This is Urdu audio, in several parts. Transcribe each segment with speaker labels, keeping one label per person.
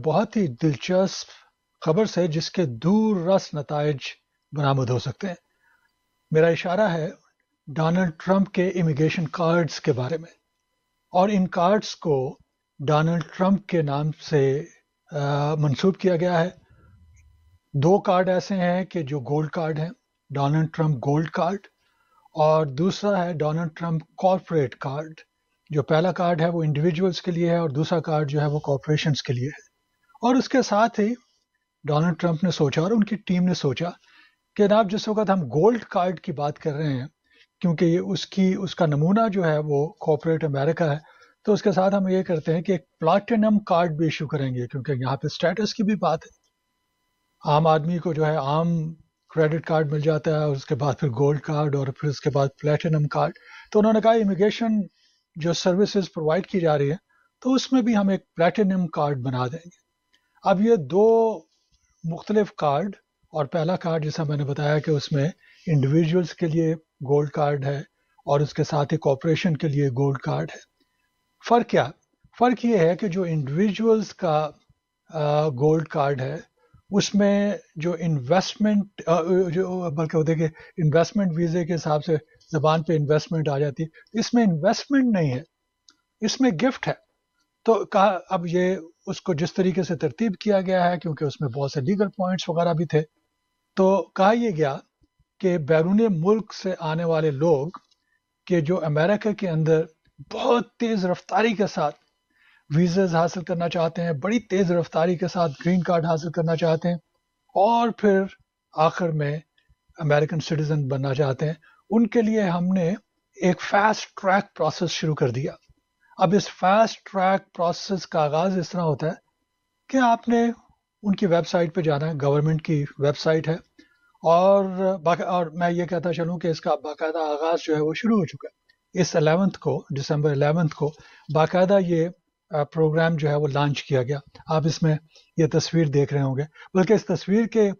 Speaker 1: بہت ہی دلچسپ خبر سے جس کے دور رس نتائج برآمد ہو سکتے ہیں. میرا اشارہ ہے ڈونلڈ ٹرمپ کے امیگریشن کارڈز کے بارے میں، اور ان کارڈز کو ڈونلڈ ٹرمپ کے نام سے منسوب کیا گیا ہے. 2 کارڈ ایسے ہیں کہ جو گولڈ کارڈ ہیں، ڈونلڈ ٹرمپ گولڈ کارڈ، اور دوسرا ہے ڈونلڈ ٹرمپ کارپوریٹ کارڈ. جو پہلا کارڈ ہے وہ انڈیویجولز کے لیے ہے، اور دوسرا کارڈ جو ہے وہ کارپوریشنز کے لیے ہے. اور اس کے ساتھ ہی ڈونلڈ ٹرمپ نے سوچا اور ان کی ٹیم نے سوچا کہ جناب جس وقت ہم گولڈ کارڈ کی بات کر رہے ہیں، کیونکہ یہ اس کا نمونہ جو ہے وہ کارپوریٹ امریکہ ہے، تو اس کے ساتھ ہم یہ کرتے ہیں کہ ایک پلاٹینم کارڈ بھی ایشو کریں گے، کیونکہ یہاں پہ اسٹیٹس کی بھی بات ہے. عام آدمی کو جو ہے عام کریڈٹ کارڈ مل جاتا ہے، اور اس کے بعد پھر گولڈ کارڈ، اور پھر اس کے بعد پلیٹینم کارڈ. تو انہوں نے کہا امیگریشن جو سروسز پرووائڈ کی جا رہی ہے تو اس میں بھی ہم ایک پلیٹینم کارڈ بنا دیں گے. اب یہ 2 مختلف کارڈ، اور پہلا کارڈ جیسا میں نے بتایا کہ اس میں انڈیویجولز کے لیے گولڈ کارڈ ہے، اور اس کے ساتھ ہی کارپوریشن کے لیے گولڈ کارڈ ہے. فرق کیا؟ فرق یہ ہے کہ جو انڈیویجولز کا گولڈ کارڈ ہے اس میں جو انویسٹمنٹ، جو بلکہ وہ دیکھیں انویسٹمنٹ ویزے کے حساب سے زبان پہ انویسٹمنٹ آ جاتی ہے، اس میں انویسٹمنٹ نہیں ہے، اس میں گفٹ ہے. تو کہا اب یہ اس کو جس طریقے سے ترتیب کیا گیا ہے، کیونکہ اس میں بہت سے لیگل پوائنٹس وغیرہ بھی تھے، تو کہا یہ گیا کہ بیرون ملک سے آنے والے لوگ کہ جو امریکہ کے اندر بہت تیز رفتاری کے ساتھ ویزاز حاصل کرنا چاہتے ہیں، بڑی تیز رفتاری کے ساتھ گرین کارڈ حاصل کرنا چاہتے ہیں، اور پھر آخر میں امریکن سٹیزن بننا چاہتے ہیں، ان کے لیے ہم نے ایک فاسٹ ٹریک پروسیس شروع کر دیا. اب اس فاسٹ ٹریک پروسیس کا آغاز اس طرح ہوتا ہے کہ آپ نے ان کی ویب سائٹ پہ جانا ہے، گورنمنٹ کی ویب سائٹ ہے، اور میں یہ کہتا چلوں کہ اس کا باقاعدہ آغاز جو ہے وہ شروع ہو چکا ہے. اس 11 کو، دسمبر 11 کو باقاعدہ یہ پروگرام جو ہے وہ لانچ کیا گیا. آپ اس میں یہ تصویر دیکھ رہے ہوں گے، بلکہ اس تصویر کے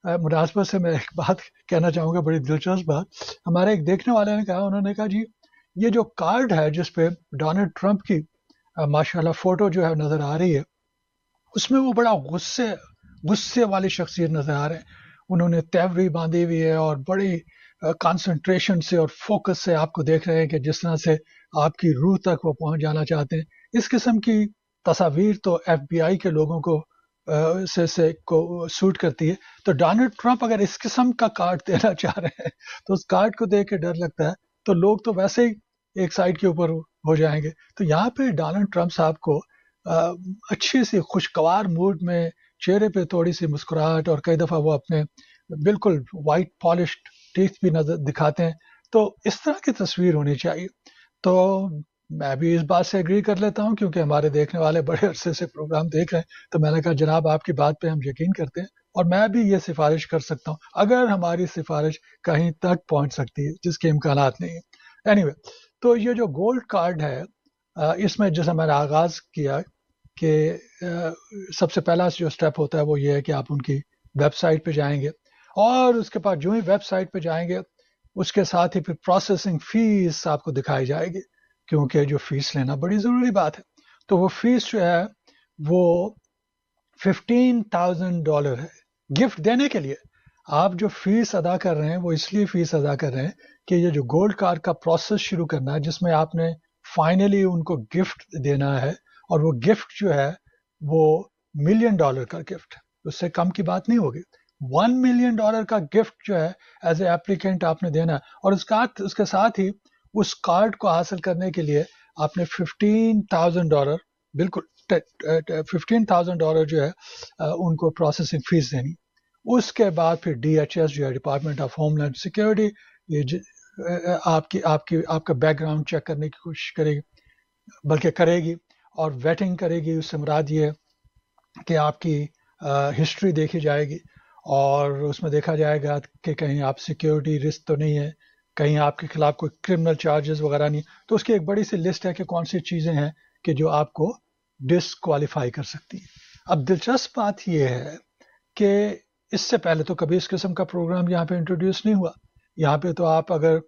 Speaker 1: مناسبت سے میں ایک بات کہنا چاہوں گا، بڑی دلچسپ بات. ہمارے ایک دیکھنے والے نے کہا، انہوں نے کہا جی یہ جو کارڈ ہے جس پہ ڈونلڈ ٹرمپ کی ماشاءاللہ فوٹو جو ہے نظر آ رہی ہے، اس میں وہ بڑا غصے والی شخصیت نظر آ رہے ہیں. انہوں نے تیوری باندھی ہوئی ہے، اور بڑی کانسنٹریشن سے اور فوکس سے آپ کو دیکھ رہے ہیں کہ جس طرح سے آپ کی روح تک وہ پہنچ جانا چاہتے ہیں. اس قسم کی تصاویر تو ایف بی آئی کے لوگوں کو سوٹ کرتی ہے. تو ڈونلڈ ٹرمپ اگر اس قسم کا کارڈ دینا چاہ رہے ہیں تو اس کارڈ کو دیکھ کے ڈر لگتا ہے. تو لوگ تو ویسے ہی ایک سائڈ کے اوپر ہو جائیں گے. تو یہاں پہ ڈونلڈ ٹرمپ صاحب کو اچھی سی خوشگوار موڈ میں، چہرے پہ تھوڑی سی مسکراہٹ، اور کئی دفعہ وہ اپنے بالکل وائٹ پالشڈ ٹیتھ بھی نظر دکھاتے ہیں. تو اس طرح کی تصویر ہونی چاہیے. تو میں بھی اس بات سے اگری کر لیتا ہوں، کیونکہ ہمارے دیکھنے والے بڑے عرصے سے پروگرام دیکھ رہے ہیں. تو میں نے کہا جناب آپ کی بات پہ ہم یقین کرتے ہیں، اور میں بھی یہ سفارش کر سکتا ہوں اگر ہماری سفارش کہیں تک پہنچ سکتی ہے، جس کے امکانات نہیں ہیں. اینی وے، تو یہ جو گولڈ کارڈ ہے، اس میں جیسا میں نے آغاز کیا کہ سب سے پہلا جو سٹیپ ہوتا ہے وہ یہ ہے کہ آپ ان کی ویب سائٹ پہ جائیں گے، اور اس کے بعد جو ہی ویب سائٹ پہ جائیں گے اس کے ساتھ ہی پھر پروسیسنگ فیس آپ کو دکھائی جائے گی، کیونکہ جو فیس لینا بڑی ضروری بات ہے. تو وہ فیس جو ہے وہ $15,000 ہے گفٹ دینے کے لیے. آپ جو فیس ادا کر رہے ہیں وہ اس لیے فیس ادا کر رہے ہیں کہ یہ جو گولڈ کارڈ کا پروسیس شروع کرنا ہے، جس میں آپ نے فائنلی ان کو گفٹ دینا ہے، اور وہ گفٹ جو ہے وہ $1 ملین کا گفٹ، اس سے کم کی بات نہیں ہوگی. $1 ملین کا گفٹ جو ہے ایز اے ایپلیکینٹ آپ نے دینا ہے. اور اس کے ساتھ ہی اس کارڈ کو حاصل کرنے کے لیے آپ نے $15,000، بالکل $15,000 جو ہے ان کو پروسیسنگ فیس دینی. اس کے بعد پھر DHS جو ہے department of homeland security, یہ آپ کا بیک گراؤنڈ چیک کرنے کی کوشش کرے گی، بلکہ کرے گی، اور ویٹنگ کرے گی. اس سے مراد یہ ہے کہ آپ کی ہسٹری دیکھی جائے گی، اور اس میں دیکھا جائے گا کہ کہیں آپ سیکیورٹی رسک تو نہیں ہے، کہیں آپ کے خلاف کوئی کرمنل چارجز وغیرہ نہیں. تو اس کی ایک بڑی سی لسٹ ہے کہ کون سی چیزیں ہیں کہ جو آپ کو ڈسکوالیفائی کر سکتی ہیں. اب دلچسپ بات یہ ہے کہ اس سے پہلے تو کبھی اس قسم کا پروگرام یہاں پہ انٹروڈیوس نہیں ہوا. یہاں پہ تو آپ اگر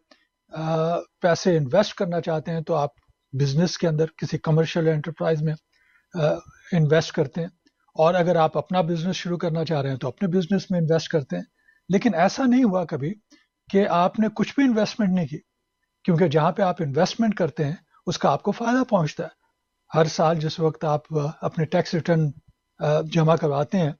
Speaker 1: پیسے انویسٹ کرنا چاہتے ہیں تو آپ بزنس کے اندر کسی کمرشل انٹرپرائز میں انویسٹ کرتے ہیں، اور اگر آپ اپنا بزنس شروع کرنا چاہ رہے ہیں تو اپنے بزنس میں انویسٹ کرتے ہیں. لیکن ایسا نہیں ہوا کبھی کہ آپ نے کچھ بھی انویسٹمنٹ نہیں کی، کیونکہ جہاں پہ آپ انویسٹمنٹ کرتے ہیں اس کا آپ کو فائدہ پہنچتا ہے. ہر سال جس وقت آپ اپنے ٹیکس ریٹرن جمع کرواتے ہیں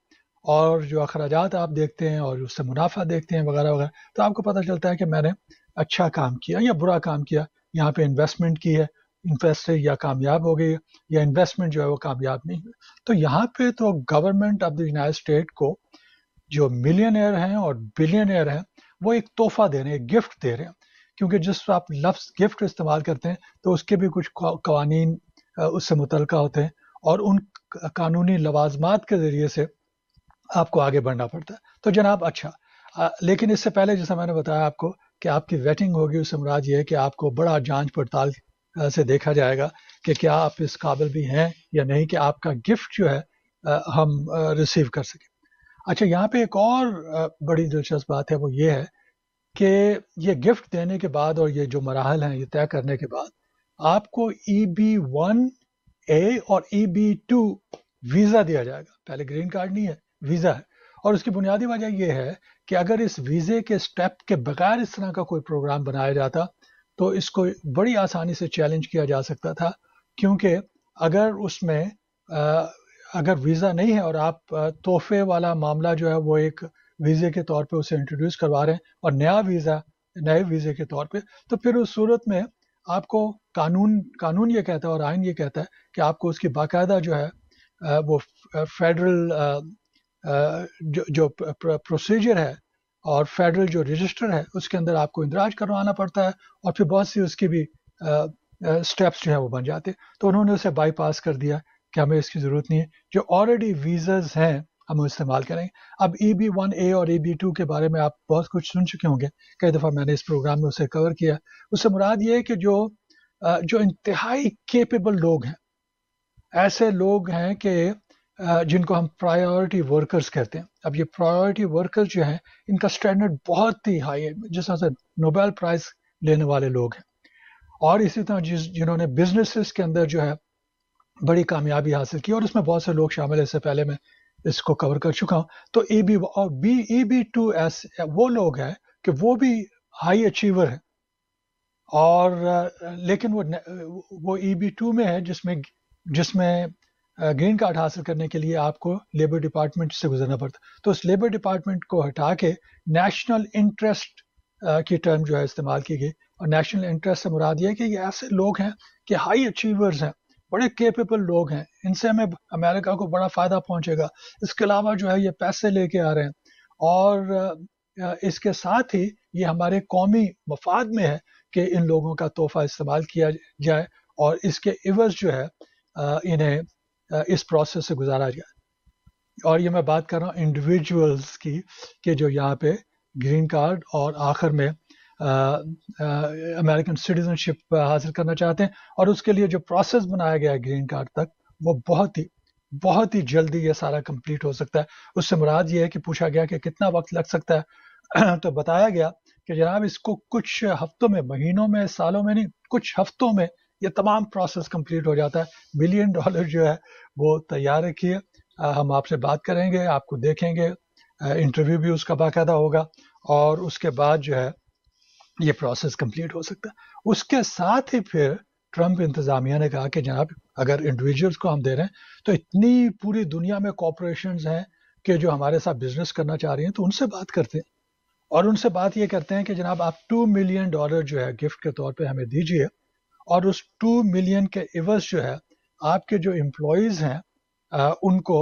Speaker 1: اور جو اخراجات آپ دیکھتے ہیں اور اس سے منافع دیکھتے ہیں وغیرہ وغیرہ، تو آپ کو پتہ چلتا ہے کہ میں نے اچھا کام کیا یا برا کام کیا. یہاں پہ انویسٹمنٹ کی ہے، انویسٹ یا کامیاب ہو گئی یا انویسٹمنٹ جو ہے وہ کامیاب نہیں ہوئی. تو یہاں پہ تو government of the United state کو جو ملینئر ہیں اور بلینئر ہیں وہ ایک تحفہ دے رہے ہیں، ایک گفٹ دے رہے ہیں. کیونکہ جس آپ لفظ گفٹ استعمال کرتے ہیں تو اس کے بھی کچھ قوانین اس سے متعلقہ ہوتے ہیں، اور ان قانونی لوازمات کے ذریعے سے آپ کو آگے بڑھنا پڑتا ہے. تو جناب اچھا، لیکن اس سے پہلے جیسا میں نے بتایا آپ کو کہ آپ کی ویٹنگ ہوگی، اس سے مراد یہ ہے کہ آپ کو بڑا جانچ پڑتال سے دیکھا جائے گا کہ کیا آپ اس قابل بھی ہیں یا نہیں کہ آپ کا گفٹ جو ہے ہم ریسیو کر سکیں. اچھا، یہاں پہ ایک اور بڑی دلچسپ بات ہے، وہ یہ ہے کہ یہ گفٹ دینے کے بعد اور یہ جو مراحل ہیں یہ طے کرنے کے بعد آپ کو EB-1A اور EB-2 ویزا دیا جائے گا. پہلے گرین کارڈ نہیں ہے، ویزا ہے. اور اس کی بنیادی وجہ یہ ہے کہ اگر اس ویزے کے سٹیپ کے بغیر اس طرح کا کوئی پروگرام بنایا جاتا تو اس کو بڑی آسانی سے چیلنج کیا جا سکتا تھا. کیونکہ اگر اس میں اگر ویزا نہیں ہے اور آپ تحفے والا معاملہ جو ہے وہ ایک ویزے کے طور پہ اسے انٹروڈیوس کروا رہے ہیں اور نئے ویزے کے طور پہ، تو پھر اس صورت میں آپ کو قانون یہ کہتا ہے اور آئین یہ کہتا ہے کہ آپ کو اس کی باقاعدہ جو ہے وہ فیڈرل جو پروسیجر ہے اور فیڈرل جو رجسٹر ہے اس کے اندر آپ کو اندراج کروانا پڑتا ہے، اور پھر بہت سی اس کی بھی سٹیپس جو ہے وہ بن جاتے. تو انہوں نے اسے بائی پاس کر دیا کہ ہمیں اس کی ضرورت نہیں ہے، جو آلریڈی ویزاز ہیں ہم استعمال کریں. اب EB-1A اور EB-2 کے بارے میں آپ بہت کچھ سن چکے ہوں گے، کئی دفعہ میں نے اس پروگرام میں اسے کور کیا. اس سے مراد یہ ہے کہ جو انتہائی کیپیبل لوگ ہیں، ایسے لوگ ہیں کہ جن کو ہم پرائیورٹی ورکرز کہتے ہیں. اب یہ پرائیورٹی ورکرز جو ہیں ان کا سٹینڈرڈ بہت ہی ہائی ہے، جس طرح سے نوبیل پرائز لینے والے لوگ ہیں، اور اسی طرح جنہوں نے بزنسز کے اندر جو ہے بڑی کامیابی حاصل کی، اور اس میں بہت سے لوگ شامل ہیں. اس سے پہلے میں اس کو کور کر چکا ہوں. تو EB-2 وہ لوگ ہیں کہ وہ بھی ہائی اچیور ہیں، اور لیکن وہ EB-2 میں ہے جس میں گرین کارڈ حاصل کرنے کے لیے آپ کو لیبر ڈپارٹمنٹ سے گزرنا پڑتا. تو اس لیبر ڈپارٹمنٹ کو ہٹا کے نیشنل انٹرسٹ کی ٹرم جو ہے استعمال کی گئی. اور نیشنل انٹرسٹ سے مراد یہ ہے کہ یہ ایسے لوگ ہیں کہ ہائی اچیورز ہیں، بڑے کیپیبل لوگ ہیں، ان سے ہمیں امریکہ کو بڑا فائدہ پہنچے گا. اس کے علاوہ جو ہے یہ پیسے لے کے آ رہے ہیں، اور اس کے ساتھ ہی یہ ہمارے قومی مفاد میں ہے کہ ان لوگوں کا تحفہ استعمال کیا جائے اور اس کے عوض جو ہے انہیں اس پروسیس سے گزارا جائے. اور یہ میں بات کر رہا ہوں انڈیویجولز کی کہ جو یہاں پہ گرین کارڈ اور آخر میں امریکن سٹیزن شپ حاصل کرنا چاہتے ہیں، اور اس کے لیے جو پروسیس بنایا گیا ہے گرین کارڈ تک وہ بہت ہی جلدی یہ سارا کمپلیٹ ہو سکتا ہے. اس سے مراد یہ ہے کہ پوچھا گیا کہ کتنا وقت لگ سکتا ہے تو بتایا گیا کہ جناب اس کو کچھ ہفتوں میں، مہینوں میں، سالوں میں نہیں، کچھ ہفتوں میں یہ تمام پروسیس کمپلیٹ ہو جاتا ہے. $1 ملین جو ہے وہ تیار رکھیے، ہم آپ سے بات کریں گے، آپ کو دیکھیں گے، انٹرویو بھی اس کا باقاعدہ ہوگا، اور اس کے بعد جو ہے یہ پروسیس کمپلیٹ ہو سکتا ہے. اس کے ساتھ ہی پھر ٹرمپ انتظامیہ نے کہا کہ جناب اگر انڈیویجولز کو ہم دے رہے ہیں تو اتنی پوری دنیا میں کارپوریشنز ہیں کہ جو ہمارے ساتھ بزنس کرنا چاہ رہی ہیں، تو ان سے بات کرتے ہیں اور ان سے بات یہ کرتے ہیں کہ جناب آپ $2 ملین جو ہے گفٹ کے طور پہ ہمیں دیجئے، اور اس 2 ملین کے عوض جو ہے آپ کے جو امپلائیز ہیں ان کو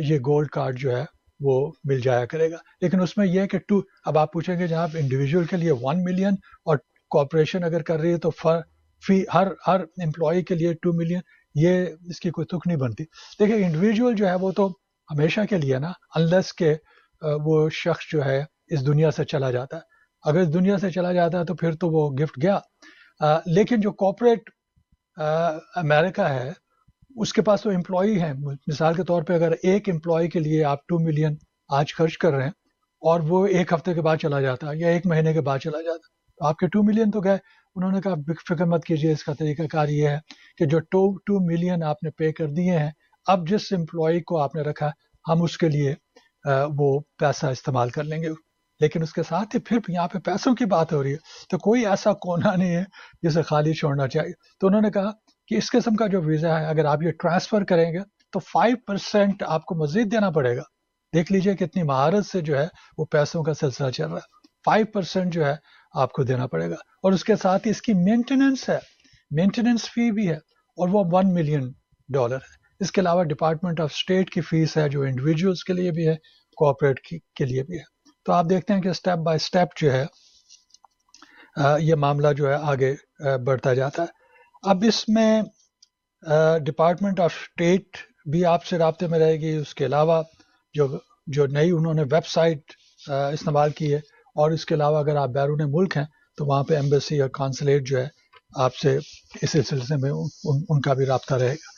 Speaker 1: یہ گولڈ کارڈ جو ہے وہ مل جایا کرے گا. لیکن اس میں یہ ہے کہ اب آپ پوچھیں گے جناب انڈیویجول کے لیے 1 ملین اور کارپوریشن اگر کر رہی ہے تو ہر امپلائی کے لیے 2 ملین، یہ اس کی کوئی تک نہیں بنتی. دیکھیں انڈیویجول جو ہے وہ تو ہمیشہ کے لیے نا، انلیس کہ وہ شخص جو ہے اس دنیا سے چلا جاتا ہے. اگر اس دنیا سے چلا جاتا ہے تو پھر تو وہ گفٹ گیا. لیکن جو کارپوریٹ امریکہ ہے اس کے پاس تو امپلائی ہیں. مثال کے طور پہ اگر ایک امپلائی کے لیے آپ 2 ملین آج خرچ کر رہے ہیں اور وہ ایک ہفتے کے بعد چلا جاتا ہے یا ایک مہینے کے بعد چلا جاتا ہے تو آپ کے 2 ملین تو گئے. انہوں نے کہا فکر مت کیجیے، اس کا طریقہ کار یہ ہے کہ جو 2 ملین آپ نے پے کر دیے ہیں اب جس امپلائی کو آپ نے رکھا ہم اس کے لیے وہ پیسہ استعمال کر لیں گے. لیکن اس کے ساتھ ہی پھر یہاں پہ پیسوں کی بات ہو رہی ہے تو کوئی ایسا کونا نہیں ہے جسے خالی چھوڑنا چاہیے. تو انہوں نے کہا کہ اس قسم کا جو ویزا ہے اگر آپ یہ ٹرانسفر کریں گے تو 5% آپ کو مزید دینا پڑے گا. دیکھ لیجئے کتنی مہارت سے جو ہے وہ پیسوں کا سلسلہ چل رہا ہے. 5% جو ہے آپ کو دینا پڑے گا اور اس کے ساتھ ہی اس کی مینٹیننس ہے, مینٹیننس فی بھی ہے اور وہ $1 ملین ہے. اس کے علاوہ ڈپارٹمنٹ آف اسٹیٹ کی فیس ہے جو انڈیویجولس کے لیے بھی ہے, کوآپریٹ کے لیے بھی ہے. تو آپ دیکھتے ہیں کہ سٹیپ بائی سٹیپ جو ہے یہ معاملہ جو ہے آگے بڑھتا جاتا ہے. اب اس میں ڈپارٹمنٹ آف اسٹیٹ بھی آپ سے رابطے میں رہے گی. اس کے علاوہ جو نئی انہوں نے ویب سائٹ استعمال کی ہے, اور اس کے علاوہ اگر آپ بیرون ملک ہیں تو وہاں پہ ایمبیسی اور کانسلیٹ جو ہے آپ سے اس سلسلے میں ان کا بھی رابطہ رہے گا.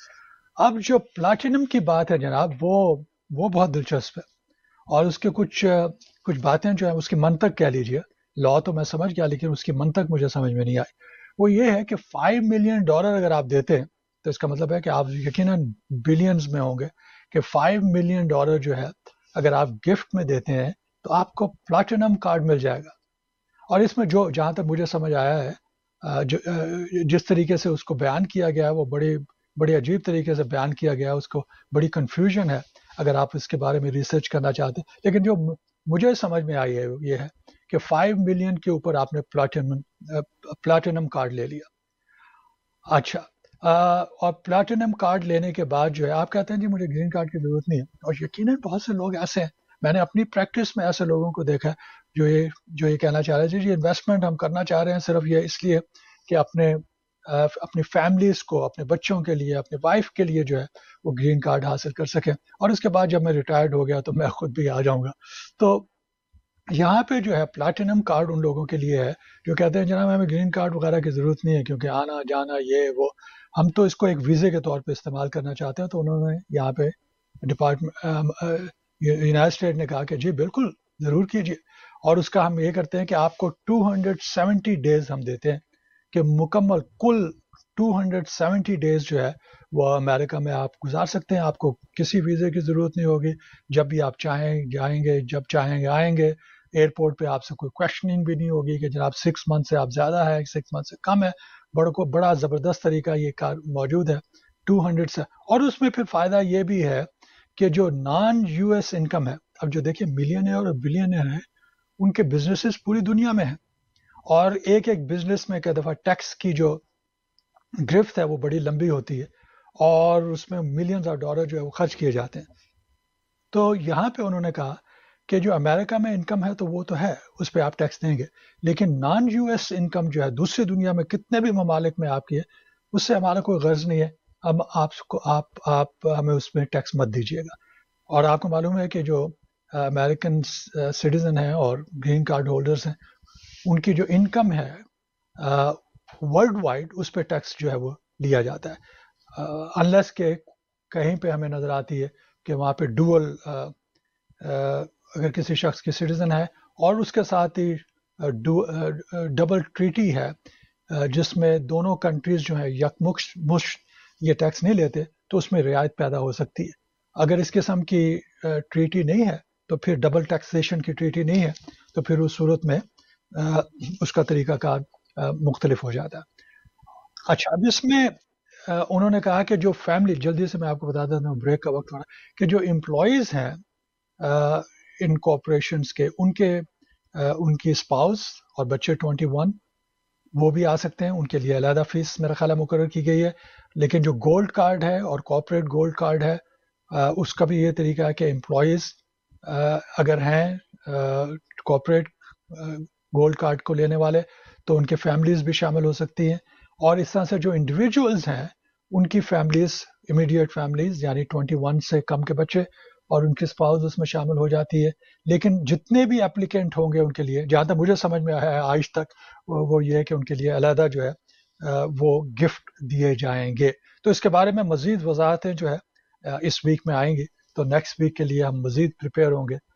Speaker 1: اب جو پلاٹینم کی بات ہے جناب وہ بہت دلچسپ ہے, اور اس کے کچھ باتیں جو ہیں اس کی منطق کہہ لیجئے, لا تو میں سمجھ گیا لیکن اس کی منطق مجھے سمجھ میں نہیں آئی. وہ یہ ہے کہ $5 ملین اگر آپ دیتے ہیں تو اس کا مطلب ہے کہ آپ یقیناً بلینز میں ہوں گے کہ $5 ملین جو ہے اگر آپ گفٹ میں دیتے ہیں تو آپ کو پلاٹینم کارڈ مل جائے گا. اور اس میں جہاں تک مجھے سمجھ آیا ہے جس طریقے سے اس کو بیان کیا گیا ہے وہ بڑی عجیب طریقے سے بیان کیا گیا ہے, اس کو بڑی کنفیوژن ہے اگر آپ اس کے بارے میں ریسرچ کرنا چاہتے ہیں. لیکن جو مجھے سمجھ میں آئی ہے یہ ہے کہ 5 ملین کے اوپر آپ نے پلاٹینم کارڈ لے لیا. اچھا, اور پلاٹینم کارڈ لینے کے بعد جو ہے آپ کہتے ہیں جی مجھے گرین کارڈ کی ضرورت نہیں ہے, اور یقیناً بہت سے لوگ ایسے ہیں, میں نے اپنی پریکٹس میں ایسے لوگوں کو دیکھا جو یہ کہنا چاہ رہے تھے جی انویسٹمنٹ ہم کرنا چاہ رہے ہیں صرف یہ اس لیے کہ اپنی فیملیز کو, اپنے بچوں کے لیے, اپنے وائف کے لیے جو ہے وہ گرین کارڈ حاصل کر سکیں, اور اس کے بعد جب میں ریٹائرڈ ہو گیا تو میں خود بھی آ جاؤں گا. تو یہاں پہ جو ہے پلاٹینم کارڈ ان لوگوں کے لیے ہے جو کہتے ہیں جناب ہمیں گرین کارڈ وغیرہ کی ضرورت نہیں ہے کیونکہ آنا جانا یہ وہ, ہم تو اس کو ایک ویزے کے طور پہ استعمال کرنا چاہتے ہیں. تو انہوں نے یہاں پہ یونائٹڈ اسٹیٹ نے کہا کہ جی بالکل ضرور کیجیے, اور اس کا ہم یہ کرتے ہیں کہ آپ کو 270 ڈیز ہم دیتے ہیں کہ مکمل کل 270 ڈیز جو ہے وہ امریکہ میں آپ گزار سکتے ہیں. آپ کو کسی ویزے کی ضرورت نہیں ہوگی, جب بھی آپ چاہیں جائیں گے, جب چاہیں گے آئیں گے. ایئرپورٹ پہ آپ سے کوئی کویشچننگ بھی نہیں ہوگی کہ جناب 6 منتھ سے آپ زیادہ ہے, 6 منتھ سے کم ہے. بڑا زبردست طریقہ یہ کار موجود ہے 200 سے. اور اس میں پھر فائدہ یہ بھی ہے کہ جو نان یو ایس انکم ہے, اب جو دیکھیں ملینئر اور بلینئر ہیں ان کے بزنسز پوری دنیا میں ہیں, اور ایک بزنس میں کئی دفعہ ٹیکس کی جو گرفت ہے وہ بڑی لمبی ہوتی ہے اور اس میں ملینز آف ڈالر جو ہے وہ خرچ کیے جاتے ہیں. تو یہاں پہ انہوں نے کہا کہ جو امریکہ میں انکم ہے تو وہ تو ہے, اس پہ آپ ٹیکس دیں گے, لیکن نان یو ایس انکم جو ہے دوسری دنیا میں کتنے بھی ممالک میں آپ کی ہے اس سے ہمارا کوئی غرض نہیں ہے, اب آپ ہمیں اس میں ٹیکس مت دیجیے گا. اور آپ کو معلوم ہے کہ جو امریکن سٹیزن ہیں اور گرین کارڈ ہولڈرز ہیں ان کی جو انکم ہے ورلڈ وائڈ اس پہ ٹیکس جو ہے وہ لیا جاتا ہے, انلیس کہ کہیں پہ ہمیں نظر آتی ہے کہ وہاں پہ ڈوئل اگر کسی شخص کی سٹیزن ہے اور اس کے ساتھ ہی ڈبل ٹریٹی ہے جس میں دونوں کنٹریز جو ہیں یکمشت یہ ٹیکس نہیں لیتے تو اس میں رعایت پیدا ہو سکتی ہے. اگر اس قسم کی ٹریٹی نہیں ہے تو پھر ڈبل ٹیکسیشن کی ٹریٹی نہیں ہے تو پھر اس صورت میں اس کا طریقہ کار مختلف ہو جاتا ہے. اچھا, اب اس میں انہوں نے کہا کہ جو فیملی, جلدی سے میں آپ کو بتا دیتا ہوں بریک کا وقت ہو رہا ہے, کہ جو امپلائیز ہیں ان کارپوریشنز کے ان کی اسپاؤس اور بچے 21 وہ بھی آ سکتے ہیں, ان کے لیے علیحدہ فیس میرا خیال ہے مقرر کی گئی ہے. لیکن جو گولڈ کارڈ ہے اور کارپوریٹ گولڈ کارڈ ہے اس کا بھی یہ طریقہ ہے کہ امپلائیز اگر ہیں کارپوریٹ گولڈ کارڈ کو لینے والے تو ان کے فیملیز بھی شامل ہو سکتی ہیں, اور اس طرح سے جو انڈیویجولز ہیں ان کی فیملیز, امیڈیٹ فیملیز یعنی 21 سے کم کے بچے اور ان کی اسپاؤز اس میں شامل ہو جاتی ہے. لیکن جتنے بھی اپلیکینٹ ہوں گے ان کے لیے, جہاں تک مجھے سمجھ میں آیا ہے آج تک, وہ یہ ہے کہ ان کے لیے علیحدہ جو ہے وہ گفٹ دیے جائیں گے. تو اس کے بارے میں مزید وضاحتیں جو ہے اس ویک میں آئیں گی, تو نیکسٹ ویک کے لیے ہم مزید پریپیئر ہوں گے